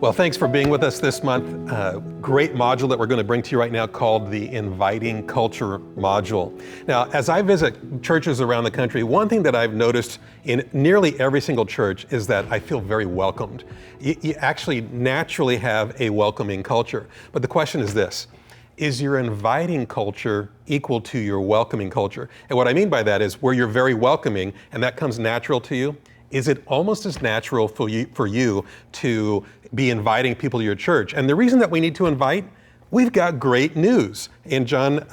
Well, thanks for being with us this month. Great module that we're going to bring to you right now called the Inviting Culture module. Now, as I visit churches around the country, one thing that I've noticed in nearly every single church is that I feel very welcomed. You actually naturally have a welcoming culture. But the question is this: is your inviting culture equal to your welcoming culture? And what I mean by that is where you're very welcoming and that comes natural to you, is it almost as natural for you to be inviting people to your church? And the reason that we need to invite, we've got great news. And John,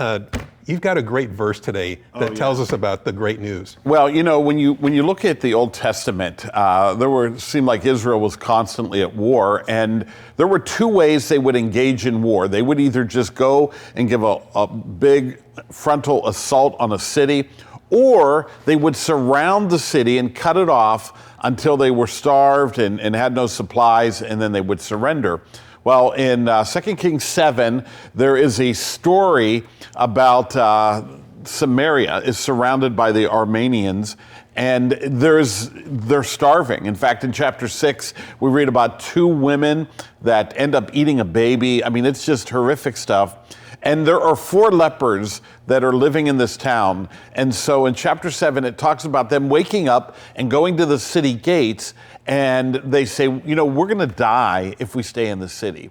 you've got a great verse today that tells us about the great news. Well, you know, when you look at the Old Testament, seemed like Israel was constantly at war, and there were two ways they would engage in war. They would either just go and give a big frontal assault on a city, or they would surround the city and cut it off until they were starved and had no supplies, and then they would surrender. Well, in 2 Kings 7, there is a story about Samaria is surrounded by the Arameans, and they're starving. In fact, in chapter 6, we read about two women that end up eating a baby. I mean, it's just horrific stuff. And there are 4 lepers that are living in this town. And so in chapter 7, it talks about them waking up and going to the city gates, and they say, you know, we're going to die if we stay in the city.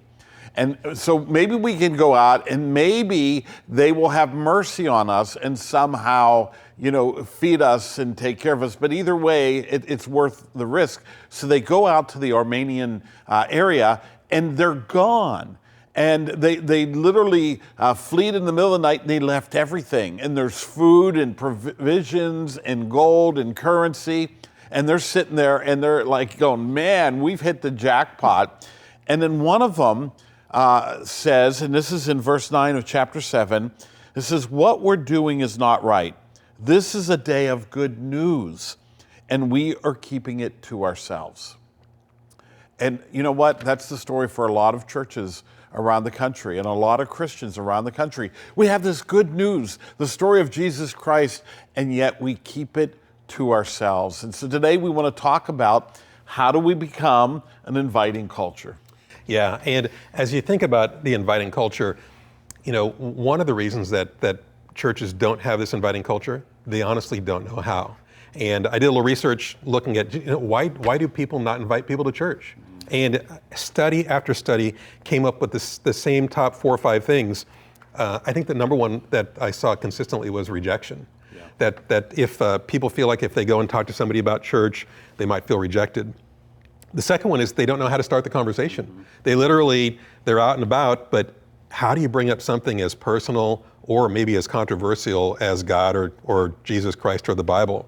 And so maybe we can go out and maybe they will have mercy on us and somehow, you know, feed us and take care of us. But either way, it's worth the risk. So they go out to the Armenian area, and they're gone. And they literally fled in the middle of the night, and they left everything. And there's food and provisions and gold and currency. And they're sitting there and they're like going, man, we've hit the jackpot. And then one of them says, and this is in verse 9 of chapter 7, it says, what we're doing is not right. This is a day of good news, and we are keeping it to ourselves. And you know what? That's the story for a lot of churches around the country and a lot of Christians around the country. We have this good news, the story of Jesus Christ, and yet we keep it to ourselves. And so today we want to talk about how do we become an inviting culture. Yeah, and as you think about the inviting culture, you know, one of the reasons that churches don't have this inviting culture, they honestly don't know how. And I did a little research looking at, you know, why do people not invite people to church? And study after study came up with the same top 4 or 5 things. I think the number one that I saw consistently was rejection. Yeah. That if people feel like if they go and talk to somebody about church, they might feel rejected. The second one is they don't know how to start the conversation. Mm-hmm. They're out and about, but how do you bring up something as personal or maybe as controversial as God or Jesus Christ or the Bible?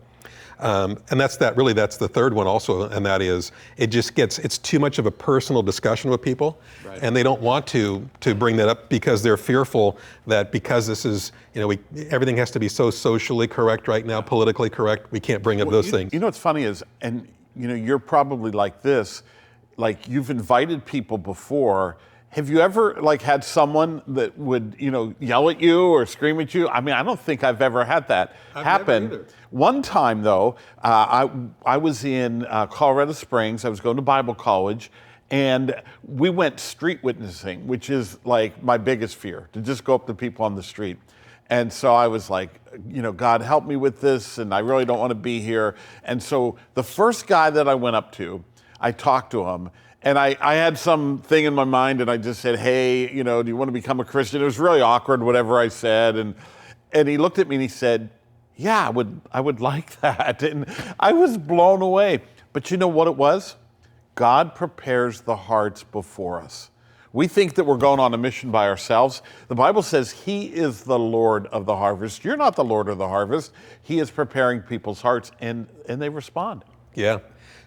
And that's the third one also, and that is it's too much of a personal discussion with people, right. And they don't want to bring that up because they're fearful that because this is, you know, everything has to be so socially correct right now, politically correct, we can't bring up those things. You know what's funny is, and you know, you're probably like this, like you've invited people before. Have you ever had someone that would, you know, yell at you or scream at you? I mean, I don't think I've ever had that happen. One time though, I was in Colorado Springs. I was going to Bible college, and we went street witnessing, which is like my biggest fear, to just go up to people on the street. And so I was like, you know, God help me with this, and I really don't want to be here. And so the first guy that I went up to, I talked to him. And I had something in my mind, and I just said, hey, you know, do you want to become a Christian? It was really awkward, whatever I said. And he looked at me and he said, yeah, I would like that. And I was blown away. But you know what it was? God prepares the hearts before us. We think that we're going on a mission by ourselves. The Bible says he is the Lord of the harvest. You're not the Lord of the harvest. He is preparing people's hearts, and they respond. Yeah.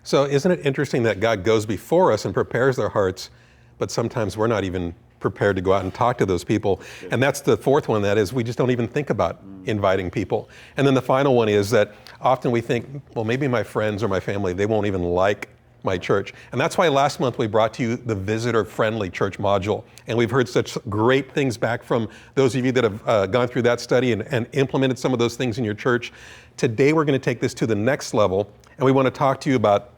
So isn't it interesting that God goes before us and prepares their hearts, but sometimes we're not even prepared to go out and talk to those people. And that's the fourth one, that is we just don't even think about inviting people. And then the final one is that often we think, well, maybe my friends or my family, they won't even like my church. And that's why last month we brought to you the visitor-friendly church module. And we've heard such great things back from those of you that have gone through that study and implemented some of those things in your church. Today we're going to take this to the next level, and we want to talk to you about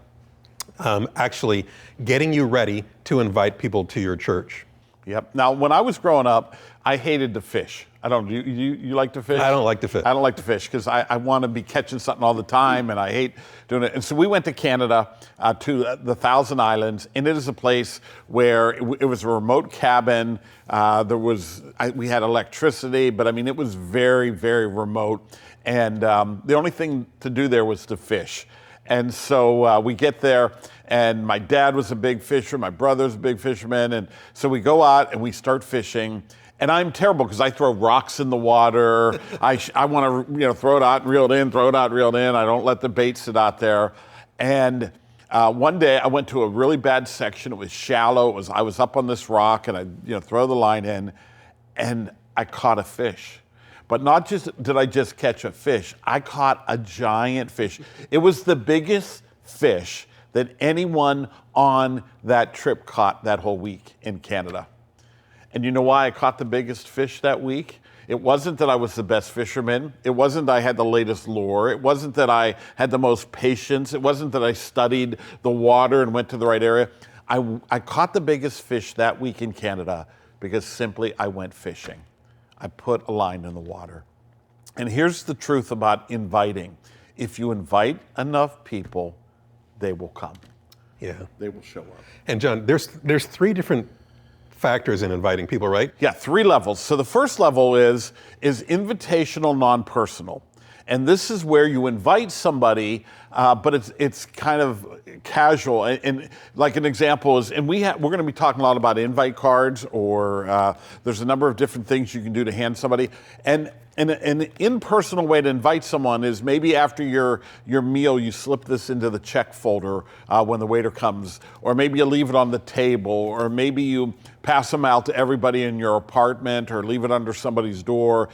actually getting you ready to invite people to your church. Yep. Now, when I was growing up, I hated to fish. I don't. You like to fish? I don't like to fish. I don't like to fish because I want to be catching something all the time, and I hate doing it. And so we went to Canada, to the Thousand Islands, and it is a place where it was a remote cabin. We had electricity, but I mean it was very, very remote, and the only thing to do there was to fish. And so we get there, and my dad was a big fisher, my brother's a big fisherman, and so we go out and we start fishing. And I'm terrible because I throw rocks in the water. I want to throw it out and reel it in, throw it out and reel it in. I don't let the bait sit out there. And one day I went to a really bad section. It was shallow. I was up on this rock, and I throw the line in, and I caught a fish. But not just did I just catch a fish, I caught a giant fish. It was the biggest fish that anyone on that trip caught that whole week in Canada. And you know why I caught the biggest fish that week? It wasn't that I was the best fisherman. It wasn't that I had the latest lure. It wasn't that I had the most patience. It wasn't that I studied the water and went to the right area. I caught the biggest fish that week in Canada because simply I went fishing. I put a line in the water. And here's the truth about inviting. If you invite enough people, they will come. Yeah. They will show up. And John, there's three different factors in inviting people, right? Yeah, 3 levels. So the first level is invitational, non-personal. And this is where you invite somebody, but it's kind of casual. And like an example is, and we're going to be talking a lot about invite cards, or there's a number of different things you can do to hand somebody. And an impersonal way to invite someone is maybe after your meal, you slip this into the check folder when the waiter comes, or maybe you leave it on the table, or maybe you pass them out to everybody in your apartment, or leave it under somebody's door,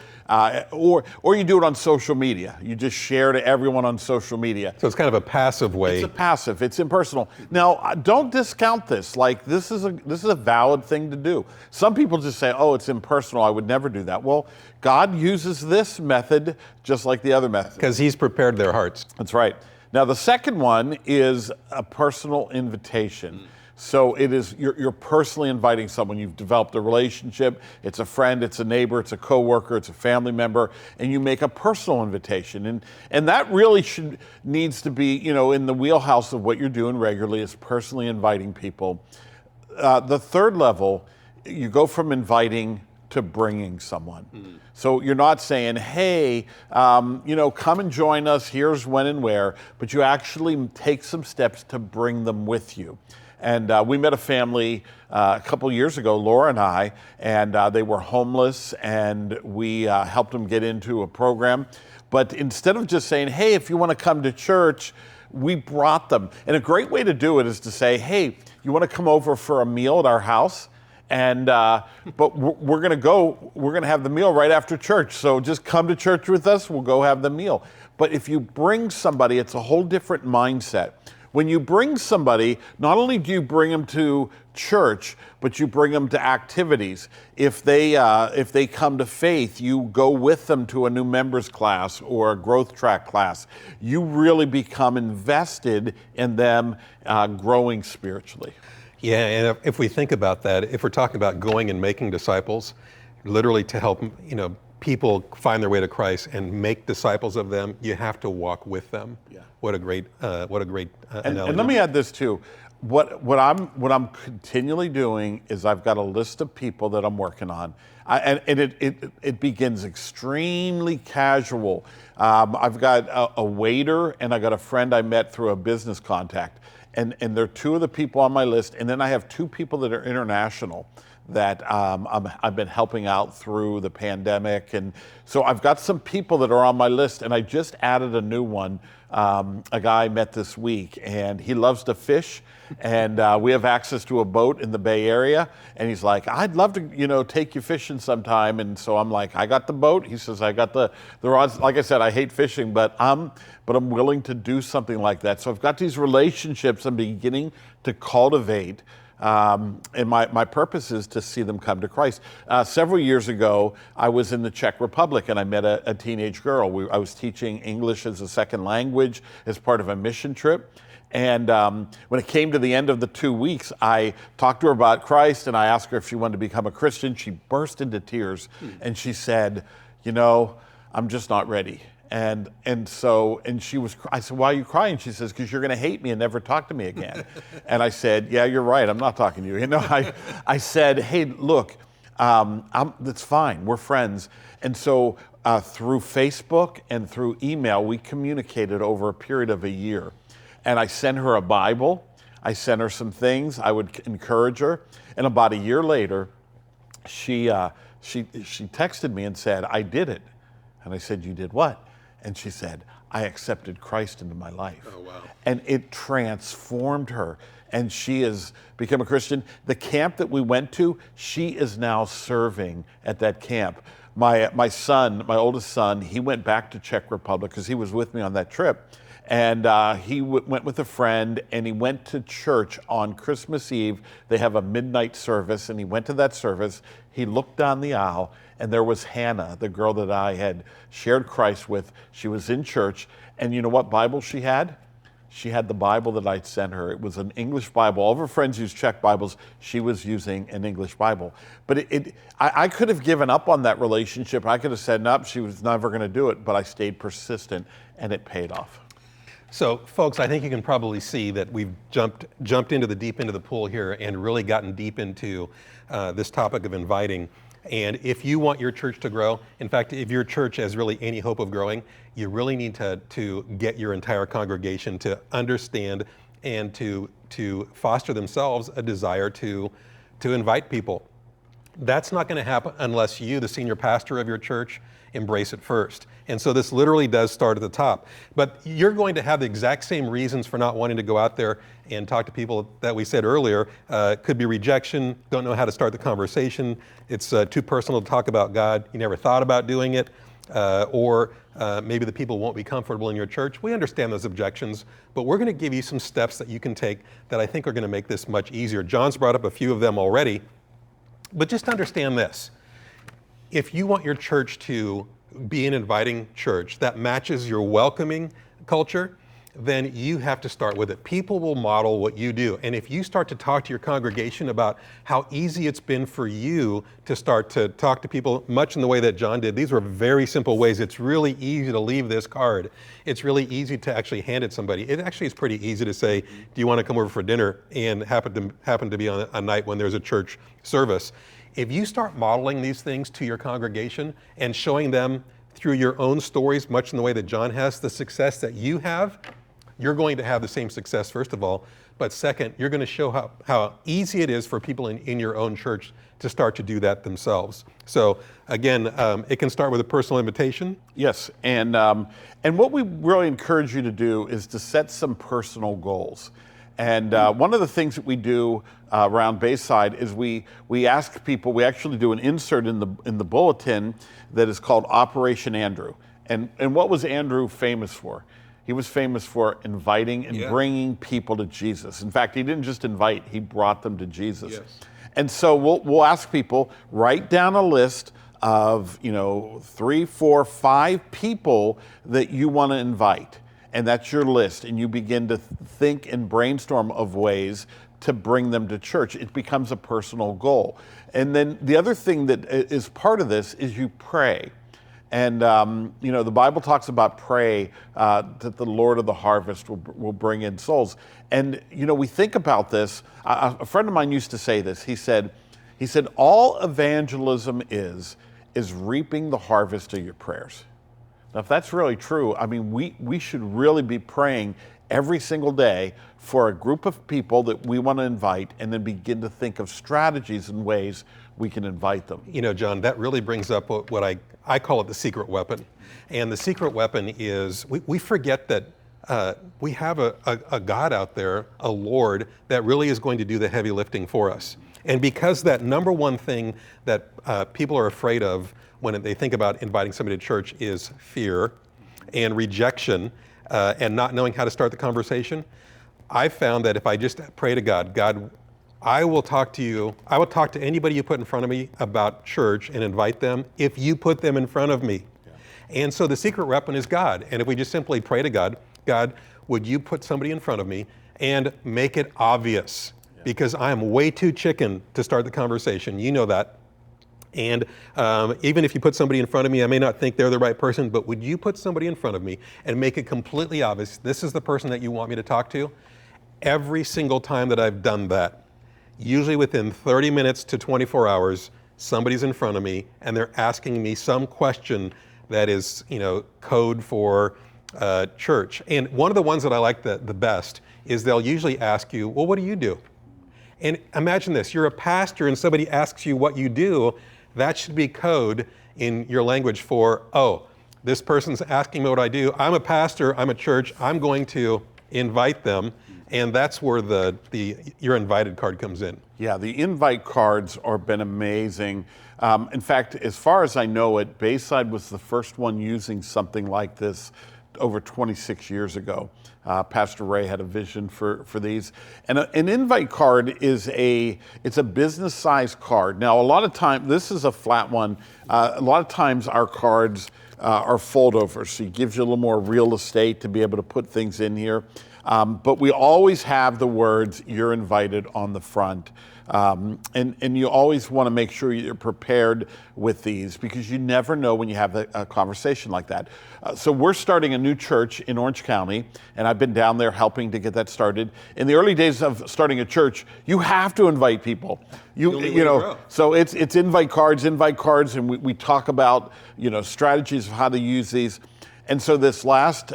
or you do it on social media. You just share to everyone on social media. So it's kind of a passive way. It's a passive. It's impersonal. Now, don't discount this. Like this is a valid thing to do. Some people just say, "Oh, it's impersonal. I would never do that." Well, God uses this method just like the other method. Because He's prepared their hearts. That's right. Now, the second one is a personal invitation. So it is you're personally inviting someone. You've developed a relationship. It's a friend, it's a neighbor, it's a coworker, it's a family member, and you make a personal invitation. And that really needs to be in the wheelhouse of what you're doing regularly, is personally inviting people. The third level, you go from inviting to bringing someone. So you're not saying, hey, come and join us, here's when and where, but you actually take some steps to bring them with you. And we met a family a couple years ago, Laura and I, and they were homeless, and we helped them get into a program. But instead of just saying, hey, if you want to come to church, we brought them. And a great way to do it is to say, hey, you want to come over for a meal at our house? And but we're going to have the meal right after church. So just come to church with us. We'll go have the meal. But if you bring somebody, it's a whole different mindset. When you bring somebody, not only do you bring them to church, but you bring them to activities. If they come to faith, you go with them to a new members class or a growth track class. You really become invested in them growing spiritually. Yeah, and if we think about that, if we're talking about going and making disciples, literally to help people find their way to Christ and make disciples of them, you have to walk with them. Yeah. What a great analogy. And let me add this too. What I'm continually doing is I've got a list of people that I'm working on, and it begins extremely casual. I've got a waiter, and I got a friend I met through a business contact, and they're 2 of the people on my list, and then I have 2 people that are international that I've been helping out through the pandemic. And so I've got some people that are on my list, and I just added a new one, a guy I met this week, and he loves to fish, and we have access to a boat in the Bay Area, and he's like, I'd love to, take you fishing sometime. And so I'm like, I got the boat. He says, I got the rods. Like I said, I hate fishing, but I'm willing to do something like that. So I've got these relationships I'm beginning to cultivate. And my purpose is to see them come to Christ. Several years ago, I was in the Czech Republic, and I met a teenage girl. I was teaching English as a second language as part of a mission trip. And when it came to the end of the 2 weeks, I talked to her about Christ, and I asked her if she wanted to become a Christian. She burst into tears, and she said, "You know, I'm just not ready." And she was. I said, "Why are you crying?" She says, "Because you're going to hate me and never talk to me again." And I said, "Yeah, you're right. I'm not talking to you." You know, I said, "Hey, look, that's fine. We're friends." And so through Facebook and through email, we communicated over a period of a year. And I sent her a Bible. I sent her some things. I would encourage her. And about a year later, she texted me and said, "I did it." And I said, "You did what?" And she said, "I accepted Christ into my life." Oh, wow. And it transformed her. And she has become a Christian. The camp that we went to, she is now serving at that camp. My son, my oldest son, he went back to Czech Republic because he was with me on that trip. And he went with a friend, and he went to church on Christmas Eve. They have a midnight service, and he went to that service. He looked down the aisle, and there was Hannah, the girl that I had shared Christ with. She was in church, and you know what Bible she had? She had the Bible that I'd sent her. It was an English Bible. All of her friends used Czech Bibles. She was using an English Bible. But I could have given up on that relationship. I could have said, nope, she was never going to do it. But I stayed persistent, and it paid off. So, folks, I think you can probably see that we've jumped into the deep end of the pool here and really gotten deep into this topic of inviting. And if you want your church to grow, in fact, if your church has really any hope of growing, you really need to get your entire congregation to understand and to foster themselves a desire to invite people. That's not going to happen unless you, the senior pastor of your church, embrace it first. And so this literally does start at the top. But you're going to have the exact same reasons for not wanting to go out there and talk to people that we said earlier. Could be rejection, don't know how to start the conversation, it's too personal to talk about God, you never thought about doing it, or maybe the people won't be comfortable in your church. We understand those objections, but we're going to give you some steps that you can take that I think are going to make this much easier. John's brought up a few of them already, but just understand this. If you want your church to be an inviting church that matches your welcoming culture, then you have to start with it. People will model what you do. And if you start to talk to your congregation about how easy it's been for you to start to talk to people, much in the way that John did, these were very simple ways. It's really easy to leave this card. It's really easy to actually hand it to somebody. It actually is pretty easy to say, do you want to come over for dinner? And happen to be on a night when there's a church service. If you start modeling these things to your congregation and showing them through your own stories, much in the way that John has, the success that you have, you're going to have the same success, first of all. But second, you're going to show how easy it is for people in your own church to start to do that themselves. So again, it can start with a personal invitation. Yes, and what we really encourage you to do is to set some personal goals. And one of the things that we do around Bayside is we ask people, we actually do an insert in the bulletin that is called Operation Andrew. And what was Andrew famous for? He was famous for inviting and bringing people to Jesus. In fact, he didn't just invite, he brought them to Jesus. Yes. And so we'll ask people, write down a list of 3, 4, 5 people that you want to invite. And that's your list. And you begin to think and brainstorm of ways to bring them to church. It becomes a personal goal. And then the other thing that is part of this is you pray. And, the Bible talks about pray that the Lord of the harvest will bring in souls. And, we think about this. A friend of mine used to say this. He said, all evangelism is reaping the harvest of your prayers. Now, if that's really true, I mean, we should really be praying every single day for a group of people that we want to invite and then begin to think of strategies and ways we can invite them. John, that really brings up what I call it the secret weapon. And the secret weapon is we forget that we have a God out there, a Lord, that really is going to do the heavy lifting for us. And because that number one thing that people are afraid of when they think about inviting somebody to church is fear and rejection and not knowing how to start the conversation, I've found that if I just pray to God, I will talk to you, I will talk to anybody you put in front of me about church and invite them if you put them in front of me. Yeah. And so the secret weapon is God. And if we just simply pray to God, would you put somebody in front of me And make it obvious, because I am way too chicken to start the conversation. You know that. And even if you put somebody in front of me, I may not think they're the right person, but would you put somebody in front of me and make it completely obvious, this is the person that you want me to talk to? Every single time that I've done that, usually within 30 minutes to 24 hours, somebody's in front of me and they're asking me some question that is, code for church. And one of the ones that I like the best is they'll usually ask you, well, what do you do? And imagine this, you're a pastor and somebody asks you what you do. That should be code in your language for, oh, this person's asking me what I do. I'm a pastor, I'm a church, I'm going to invite them. And that's where your invited card comes in. Yeah, the invite cards have been amazing. In fact, as far as I know it, Bayside was the first one using something like this over 26 years ago. Pastor Ray had a vision for these. And an invite card it's a business-sized card. Now, a lot of time, this is a flat one. A lot of times our cards are fold over, so it gives you a little more real estate to be able to put things in here. But we always have the words, you're invited, on the front. And you always want to make sure you're prepared with these, because you never know when you have a conversation like that. So we're starting a new church in Orange County, and I've been down there helping to get that started. In the early days of starting a church, you have to invite people. So it's invite cards, and we talk about strategies of how to use these. And so this last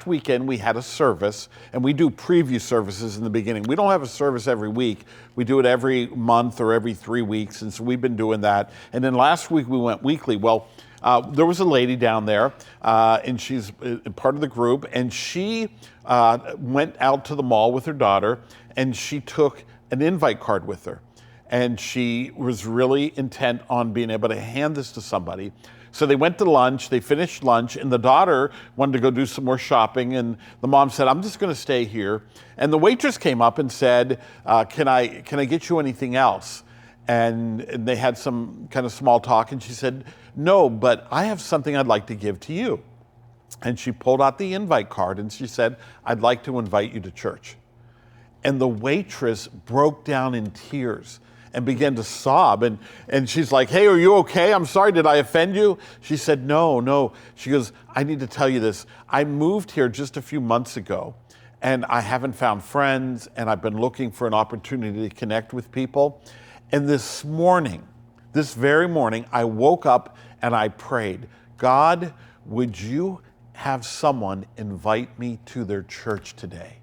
weekend, we had a service, and we do preview services in the beginning. We don't have a service every week. We do it every month or every 3 weeks, and so we've been doing that. And then last week, we went weekly. Well, there was a lady down there, and she's part of the group, and she went out to the mall with her daughter, and she took an invite card with her. And she was really intent on being able to hand this to somebody. So they went to lunch, they finished lunch, and the daughter wanted to go do some more shopping, and the mom said, I'm just gonna stay here. And the waitress came up and said, can I get you anything else? And they had some kind of small talk, and she said, no, but I have something I'd like to give to you. And she pulled out the invite card, and she said, I'd like to invite you to church. And the waitress broke down in tears and began to sob. And she's like, hey, are you okay? I'm sorry, did I offend you? She said, no. She goes, I need to tell you this. I moved here just a few months ago, and I haven't found friends, and I've been looking for an opportunity to connect with people. And this very morning, I woke up and I prayed, God, would you have someone invite me to their church today?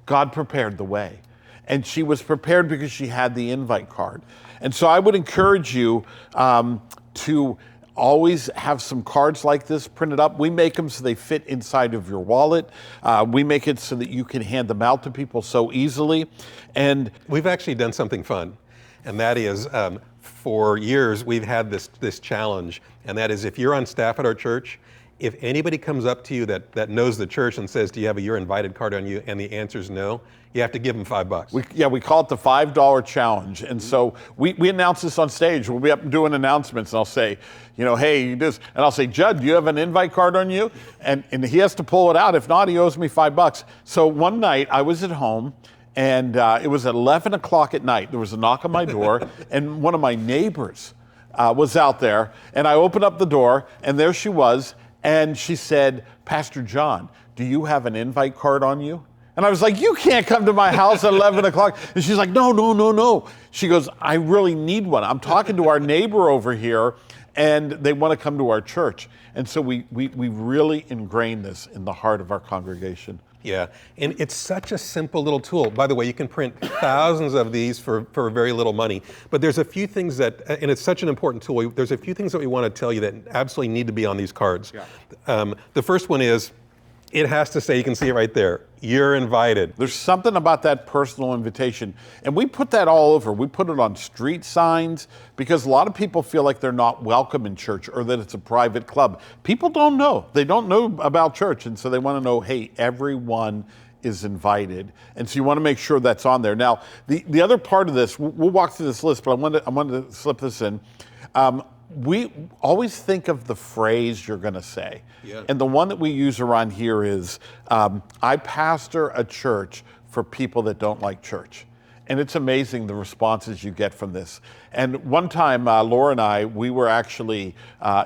God prepared the way. And she was prepared because she had the invite card. And so I would encourage you to always have some cards like this printed up. We make them so they fit inside of your wallet. We make it so that you can hand them out to people so easily. And we've actually done something fun, and that is for years we've had this challenge, and that is if you're on staff at our church, if anybody comes up to you that knows the church and says, do you have a you're invited card on you, and the answer is no, you have to give them $5. We call it the $5 challenge. And so we announce this on stage. We'll be up doing announcements, and I'll say, hey, you this, and I'll say, Judd, do you have an invite card on you? And he has to pull it out. If not, he owes me $5. So one night I was at home, and it was 11 o'clock at night. There was a knock on my door, and one of my neighbors was out there, and I opened up the door, and there she was. And she said, Pastor John, do you have an invite card on you? And I was like, you can't come to my house at 11 o'clock. And she's like, no. She goes, I really need one. I'm talking to our neighbor over here, and they want to come to our church. And so we really ingrained this in the heart of our congregation. Yeah, and it's such a simple little tool. By the way, you can print thousands of these for very little money. But there's a few things and it's such an important tool, there's a few things that we want to tell you that absolutely need to be on these cards. Yeah. The first one is, it has to say, you can see it right there, you're invited. There's something about that personal invitation. And we put that all over. We put it on street signs because a lot of people feel like they're not welcome in church or that it's a private club. People don't know. They don't know about church. And so they want to know, hey, everyone is invited. And so you want to make sure that's on there. Now, the other part of this, we'll walk through this list, but I wanted to slip this in. we always think of the phrase you're going to say. Yeah. And the one that we use around here is, I pastor a church for people that don't like church. And it's amazing the responses you get from this. And one time, Laura and I, we were actually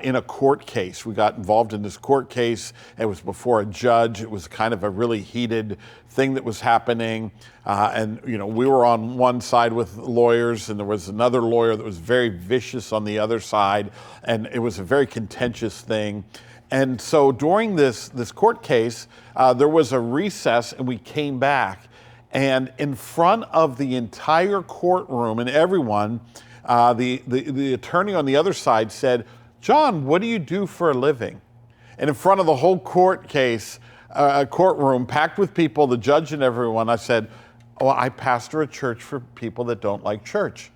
in a court case. We got involved in this court case. It was before a judge. It was kind of a really heated thing that was happening. And we were on one side with lawyers, and there was another lawyer that was very vicious on the other side. And it was a very contentious thing. And so during this court case, there was a recess, and we came back. And in front of the entire courtroom and everyone, the attorney on the other side said, "John, what do you do for a living?" And in front of the whole courtroom packed with people, the judge and everyone, I said, "Oh, I pastor a church for people that don't like church."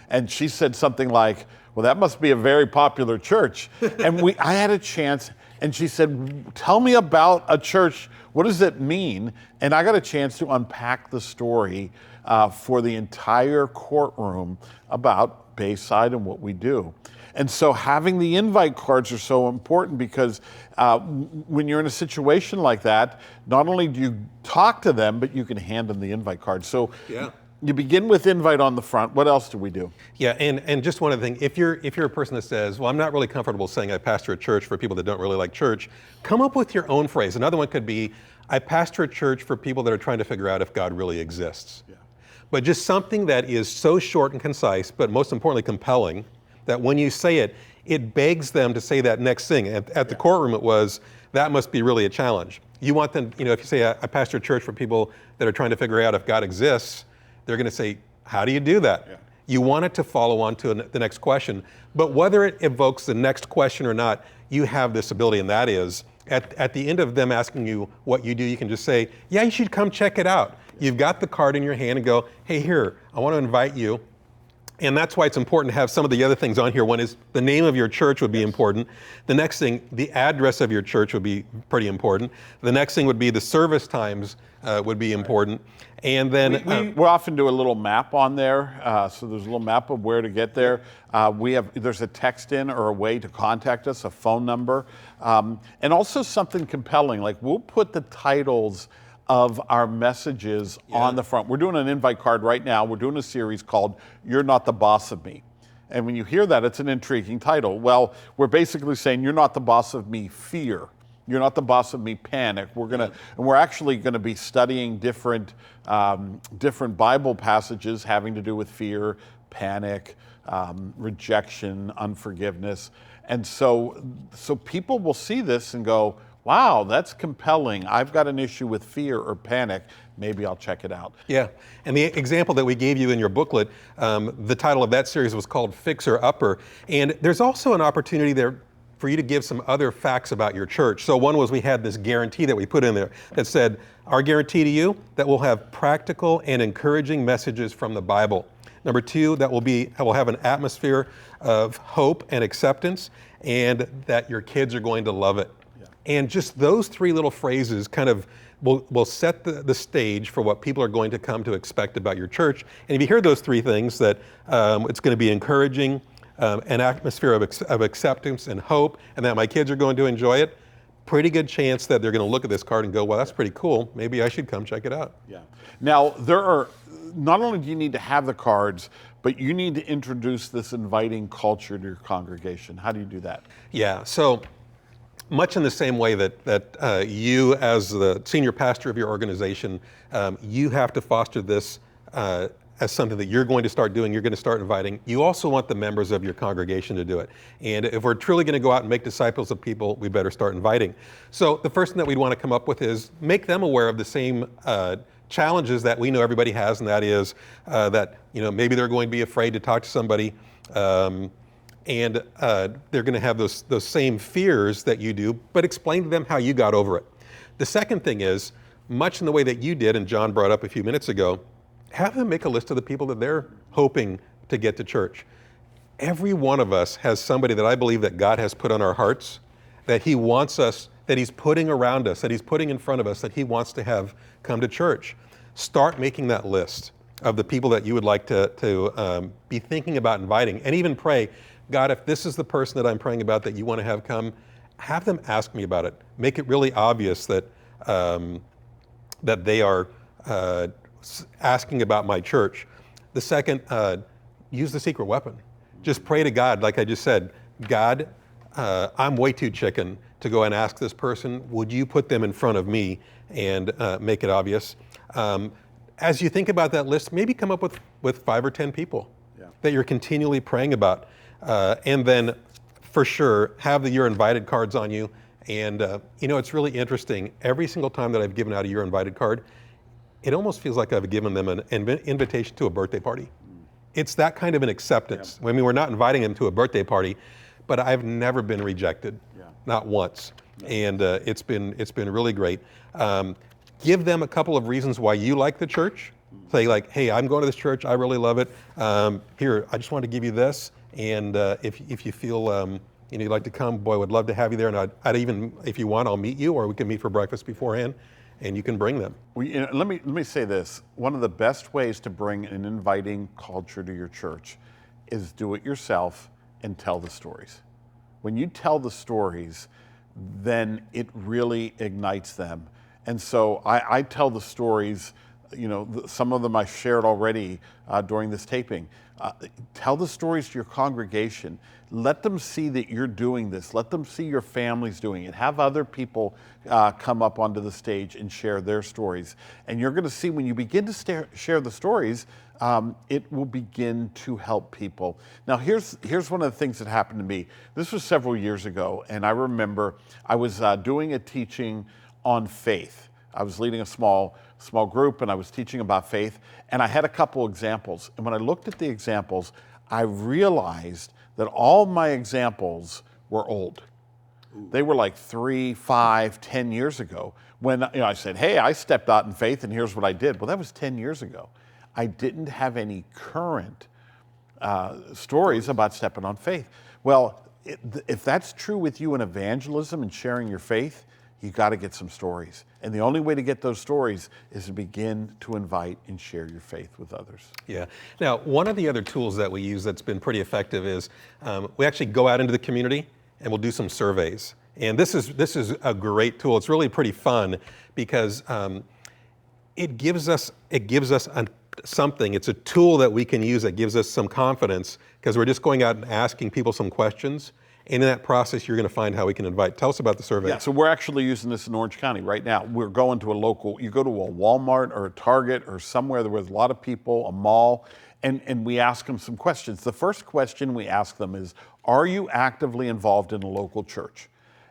And she said something like, "Well, that must be a very popular church." And I had a chance, and she said, "Tell me about a church. What does it mean?" And I got a chance to unpack the story for the entire courtroom about Bayside and what we do. And so having the invite cards are so important because when you're in a situation like that, not only do you talk to them, but you can hand them the invite card. So you begin with invite on the front. What else do we do? Yeah, and just one other thing, if you're a person that says, well, I'm not really comfortable saying I pastor a church for people that don't really like church, come up with your own phrase. Another one could be, I pastor a church for people that are trying to figure out if God really exists. Yeah. But just something that is so short and concise, but most importantly compelling, that when you say it, it begs them to say that next thing. At the courtroom it was, that must be really a challenge. You want them, if you say, I pastor a church for people that are trying to figure out if God exists, they're going to say, how do you do that? Yeah. You want it to follow on to the next question. But whether it evokes the next question or not, you have this ability, and that is, at the end of them asking you what you do, you can just say, yeah, you should come check it out. You've got the card in your hand and go, hey, here, I want to invite you. And that's why it's important to have some of the other things on here. One is the name of your church would be important. The next thing, the address of your church would be pretty important. The next thing would be the service times would be important. And then we often do a little map on there. So there's a little map of where to get there. There's a text in or a way to contact us, a phone number. And also something compelling, like we'll put the titles of our messages on the front. We're doing an invite card right now. We're doing a series called You're Not the Boss of Me. And when you hear that, it's an intriguing title. Well, we're basically saying you're not the boss of me, fear. You're not the boss of me, panic. We're actually gonna be studying different Bible passages having to do with fear, panic, rejection, unforgiveness. And so people will see this and go, wow, that's compelling. I've got an issue with fear or panic. Maybe I'll check it out. Yeah, and the example that we gave you in your booklet, the title of that series was called Fixer Upper. And there's also an opportunity there for you to give some other facts about your church. So one was we had this guarantee that we put in there that said, our guarantee to you that we'll have practical and encouraging messages from the Bible. Number two, that will have an atmosphere of hope and acceptance, and that your kids are going to love it. And just those three little phrases kind of will set the stage for what people are going to come to expect about your church. And if you hear those three things, that it's going to be encouraging, an atmosphere of acceptance and hope, and that my kids are going to enjoy it, pretty good chance that they're going to look at this card and go, well, that's pretty cool. Maybe I should come check it out. Yeah. Now, not only do you need to have the cards, but you need to introduce this inviting culture to your congregation. How do you do that? Yeah, so much in the same way that you, as the senior pastor of your organization, you have to foster this as something that you're going to start doing, you're going to start inviting. You also want the members of your congregation to do it. And if we're truly going to go out and make disciples of people, we better start inviting. So the first thing that we'd want to come up with is make them aware of the same challenges that we know everybody has, and that is that maybe they're going to be afraid to talk to somebody, and they're going to have those same fears that you do, but explain to them how you got over it. The second thing is, much in the way that you did, and John brought up a few minutes ago, have them make a list of the people that they're hoping to get to church. Every one of us has somebody that I believe that God has put on our hearts, that He wants us, that He's putting around us, that He's putting in front of us, that He wants to have come to church. Start making that list. of the people that you would like to be thinking about inviting, and even pray, God, if this is the person that I'm praying about that you want to have come, have them ask me about it. Make it really obvious that that they are asking about my church. The second, use the secret weapon. Just pray to God, like I just said, God, I'm way too chicken to go and ask this person. Would you put them in front of me and make it obvious? As you think about that list, maybe come up with 5 or 10 people that you're continually praying about. And then, for sure, have your invited cards on you. And, it's really interesting. Every single time that I've given out a You're Invited card, it almost feels like I've given them an invitation to a birthday party. It's that kind of an acceptance. I mean, we're not inviting them to a birthday party, but I've never been rejected, not once. And it's been really great. Give them a couple of reasons why you like the church. Say like, hey, I'm going to this church, I really love it. Here, I just want to give you this. And if you feel you'd like to come, boy, I would love to have you there. And I'd even, if you want, I'll meet you, or we can meet for breakfast beforehand, and you can bring them. Well, let me say this. One of the best ways to bring an inviting culture to your church is do it yourself and tell the stories. When you tell the stories, then it really ignites them. And so I tell the stories, some of them I shared already during this taping. Tell the stories to your congregation. Let them see that you're doing this. Let them see your families doing it. Have other people come up onto the stage and share their stories. And you're going to see when you begin to share the stories, it will begin to help people. Now, here's one of the things that happened to me. This was several years ago, and I remember I was doing a teaching on faith. I was leading a small group, and I was teaching about faith, and I had a couple examples. And when I looked at the examples, I realized that all my examples were old. They were like 3, 5, 10 years ago. When I said, hey, I stepped out in faith, and here's what I did. Well, that was 10 years ago. I didn't have any current stories about stepping on faith. Well, if that's true with you in evangelism and sharing your faith, you got to get some stories. And the only way to get those stories is to begin to invite and share your faith with others. Yeah. Now, one of the other tools that we use that's been pretty effective is we actually go out into the community and we'll do some surveys. And this is a great tool. It's really pretty fun because it gives us something. It's a tool that we can use that gives us some confidence because we're just going out and asking people some questions. And in that process, you're going to find how we can invite. Tell us about the survey. Yeah, so we're actually using this in Orange County right now. We're going to you go to a Walmart or a Target or somewhere with a lot of people, a mall, and we ask them some questions. The first question we ask them is, are you actively involved in a local church?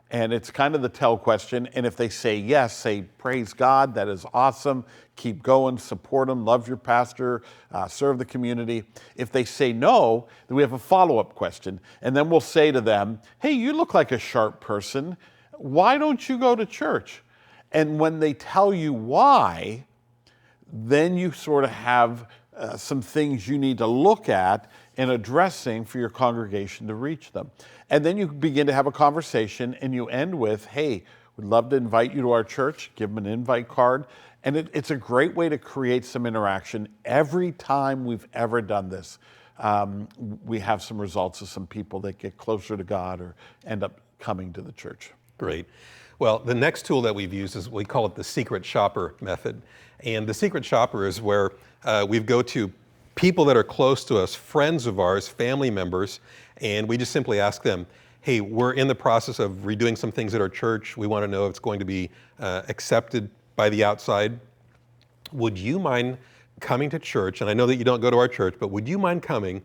And it's kind of the tell question. And if they say yes, say, praise God, that is awesome. Keep going, support them, love your pastor, serve the community. If they say no, then we have a follow-up question. And then we'll say to them, hey, you look like a sharp person. Why don't you go to church? And when they tell you why, then you sort of have some things you need to look at and addressing for your congregation to reach them. And then you begin to have a conversation and you end with, hey, we'd love to invite you to our church, give them an invite card. And it's a great way to create some interaction. Every time we've ever done this, we have some results of some people that get closer to God or end up coming to the church. Great. Well, the next tool that we've used is we call it the secret shopper method. And the secret shopper is where we go to people that are close to us, friends of ours, family members, and we just simply ask them, hey, we're in the process of redoing some things at our church. We want to know if it's going to be accepted by the outside. Would you mind coming to church? And I know that you don't go to our church, but would you mind coming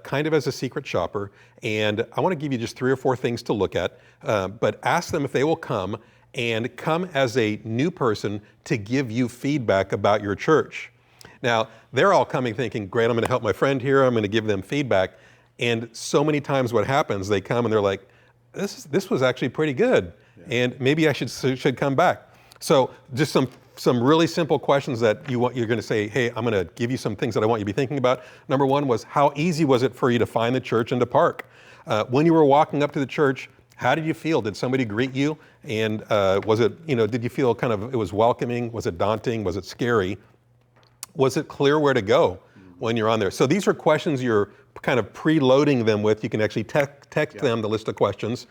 kind of as a secret shopper? And I want to give you just 3 or 4 things to look at, but ask them if they will come and come as a new person to give you feedback about your church. Now, they're all coming thinking, great, I'm going to help my friend here. I'm going to give them feedback. And so many times what happens, they come and they're like, this was actually pretty good. Yeah. And maybe I should come back. So just some really simple questions that you're going to say, hey, I'm going to give you some things that I want you to be thinking about. Number 1 was, how easy was it for you to find the church and to park? When you were walking up to the church, how did you feel? Did somebody greet you? And was it, did you feel kind of, it was welcoming? Was it daunting? Was it scary? Was it clear where to go when you're on there? So these are questions you're kind of preloading them with. You can actually text them the list of questions.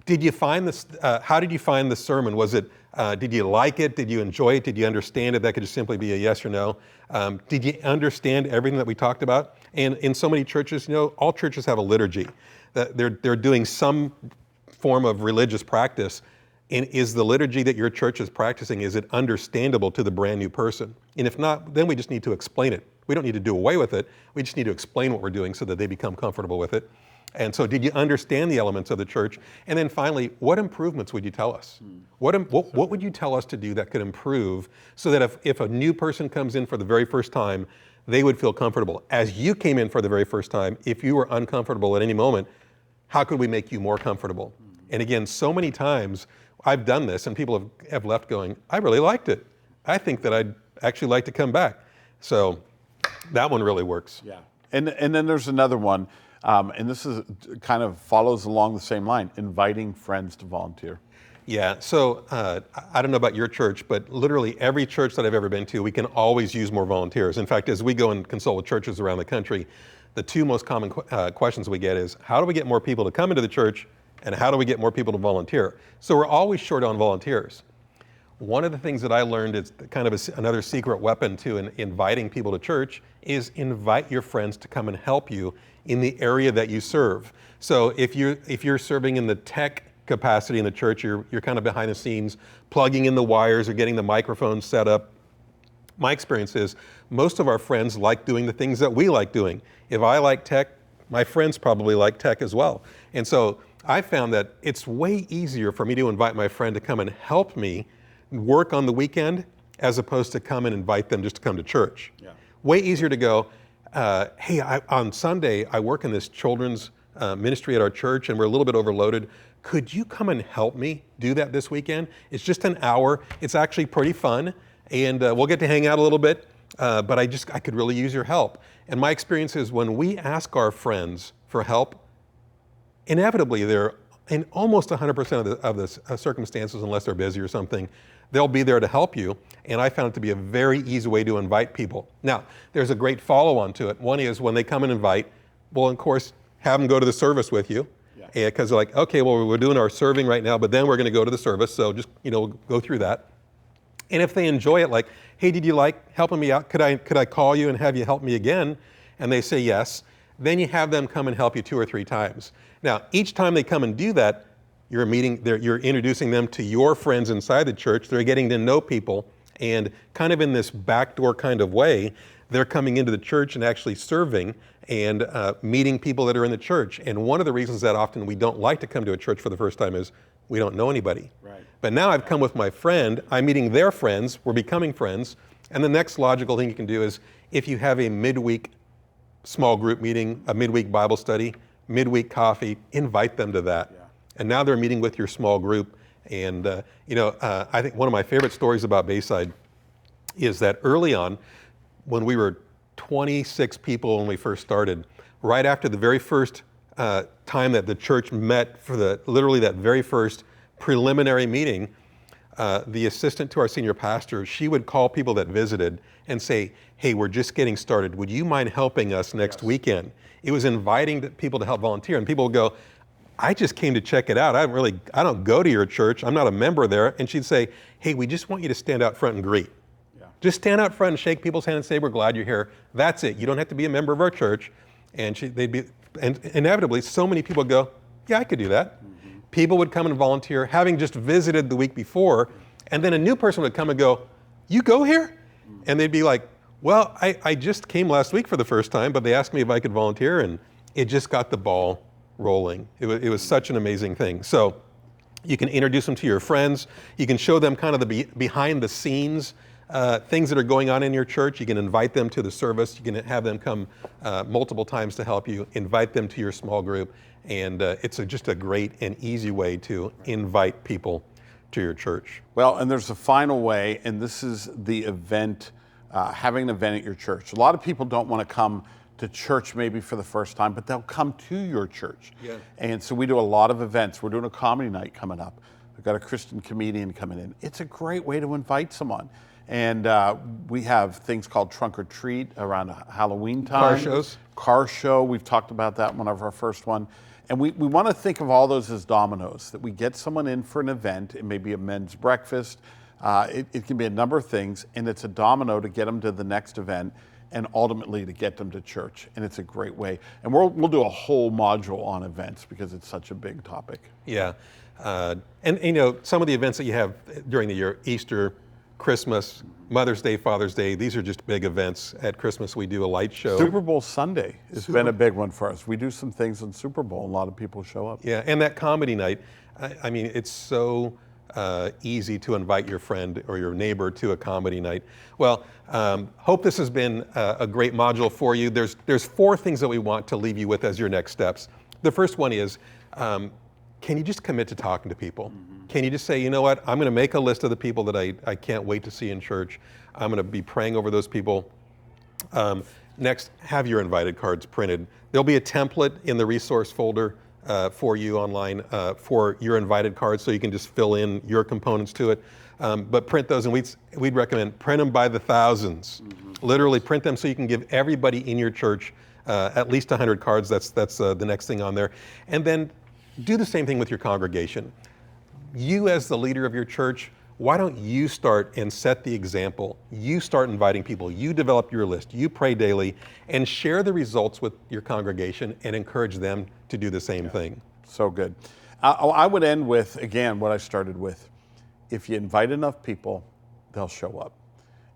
Did you find this? How did you find the sermon? Was it? Did you like it? Did you enjoy it? Did you understand it? That could just simply be a yes or no. Did you understand everything that we talked about? And in so many churches, all churches have a liturgy. They're doing some form of religious practice. And is the liturgy that your church is practicing, is it understandable to the brand new person? And if not, then we just need to explain it. We don't need to do away with it. We just need to explain what we're doing so that they become comfortable with it. And so did you understand the elements of the church? And then finally, what improvements would you tell us? What would you tell us to do that could improve so that if a new person comes in for the very first time, they would feel comfortable? As you came in for the very first time, if you were uncomfortable at any moment, how could we make you more comfortable? And again, so many times I've done this and people have left going, I really liked it. I think that I'd actually like to come back. So that one really works. Yeah. And then there's another one, and this is kind of follows along the same line, inviting friends to volunteer. Yeah, so I don't know about your church, but literally every church that I've ever been to, we can always use more volunteers. In fact, as we go and consult with churches around the country, the two most common questions we get is, how do we get more people to come into the church, and how do we get more people to volunteer? So we're always short on volunteers. One of the things that I learned is kind of another secret weapon to inviting people to church is invite your friends to come and help you in the area that you serve. So if you're serving in the tech capacity in the church, you're kind of behind the scenes, plugging in the wires or getting the microphones set up. My experience is most of our friends like doing the things that we like doing. If I like tech, my friends probably like tech as well. And so I found that it's way easier for me to invite my friend to come and help me work on the weekend as opposed to come and invite them just to come to church. Yeah. Way easier to go, hey, on Sunday, I work in this children's ministry at our church and we're a little bit overloaded. Could you come and help me do that this weekend? It's just an hour. It's actually pretty fun and we'll get to hang out a little bit, but I could really use your help. And my experience is when we ask our friends for help, inevitably they're in almost 100% of the circumstances, unless they're busy or something, they'll be there to help you. And I found it to be a very easy way to invite people. Now, there's a great follow-on to it. One is when they come and invite, well, of course, have them go to the service with you. Because they're like, okay, well, we're doing our serving right now, but then we're going to go to the service. So just, go through that. And if they enjoy it, like, hey, did you like helping me out? Could I call you and have you help me again? And they say yes. Then you have them come and help you 2 or 3 times. Now, each time they come and do that, you're introducing them to your friends inside the church. They're getting to know people. And kind of in this backdoor kind of way, they're coming into the church and actually serving and meeting people that are in the church. And one of the reasons that often we don't like to come to a church for the first time is we don't know anybody. Right. But now I've come with my friend, I'm meeting their friends, we're becoming friends. And the next logical thing you can do is if you have a midweek small group meeting, a midweek Bible study, midweek coffee, invite them to that. Yeah. And now they're meeting with your small group. And I think one of my favorite stories about Bayside is that early on, when we were 26 people when we first started, right after the very first time that the church met for literally that very first preliminary meeting, the assistant to our senior pastor, she would call people that visited and say, hey, we're just getting started. Would you mind helping us next weekend? It was inviting people to help volunteer. And people would go, I just came to check it out. I don't go to your church. I'm not a member there. And she'd say, hey, we just want you to stand out front and greet. Yeah. Just stand out front and shake people's hand and say, we're glad you're here. That's it. You don't have to be a member of our church. And and inevitably, so many people go, yeah, I could do that. Mm-hmm. People would come and volunteer, having just visited the week before. And then a new person would come and go, you go here? Mm-hmm. And they'd be like, well, I just came last week for the first time, but they asked me if I could volunteer, and it just got the ball rolling. It was such an amazing thing. So you can introduce them to your friends. You can show them kind of the behind the scenes things that are going on in your church. You can invite them to the service. You can have them come multiple times to help you. Invite them to your small group. And it's just a great and easy way to invite people to your church. Well, and there's a final way, and this is the event, having an event at your church. A lot of people don't want to come to church maybe for the first time, but they'll come to your church. Yeah. And so we do a lot of events. We're doing a comedy night coming up. We've got a Christian comedian coming in. It's a great way to invite someone. And we have things called Trunk or Treat around Halloween time. Car shows. Car show, we've talked about that, one of our first one. And we want to think of all those as dominoes, that we get someone in for an event. It may be a men's breakfast. It can be a number of things, and it's a domino to get them to the next event and ultimately to get them to church. And it's a great way. And we'll do a whole module on events because it's such a big topic. Yeah. And you know, some of the events that you have during the year, Easter, Christmas, Mother's Day, Father's Day, these are just big events. At Christmas, we do a light show. Super Bowl Sunday has been a big one for us. We do some things on Super Bowl, and a lot of people show up. Yeah, and that comedy night, I mean, it's so easy to invite your friend or your neighbor to a comedy night. Well, hope this has been a great module for you. There's 4 things that we want to leave you with as your next steps. The first one is, can you just commit to talking to people? Can you just say, you know what, I'm going to make a list of the people that I can't wait to see in church. I'm going to be praying over those people. Next, have your invited cards printed. There'll be a template in the resource folder for you online for your invited cards, so you can just fill in your components to it. But print those, and we'd recommend print them by the thousands. Literally print them so you can give everybody in your church at least 100 cards. That's the next thing on there. And then do the same thing with your congregation. You as the leader of your church, why don't you start and set the example? You start inviting people, you develop your list, you pray daily, and share the results with your congregation and encourage them to do the same thing. So good. I would end with, again, what I started with. If you invite enough people, they'll show up.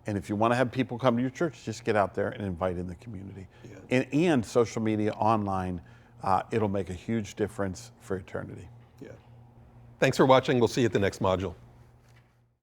And if you want to have people come to your church, just get out there and invite in the community. Yeah. And social media, online, it'll make a huge difference for eternity. Yeah. Thanks for watching. We'll see you at the next module.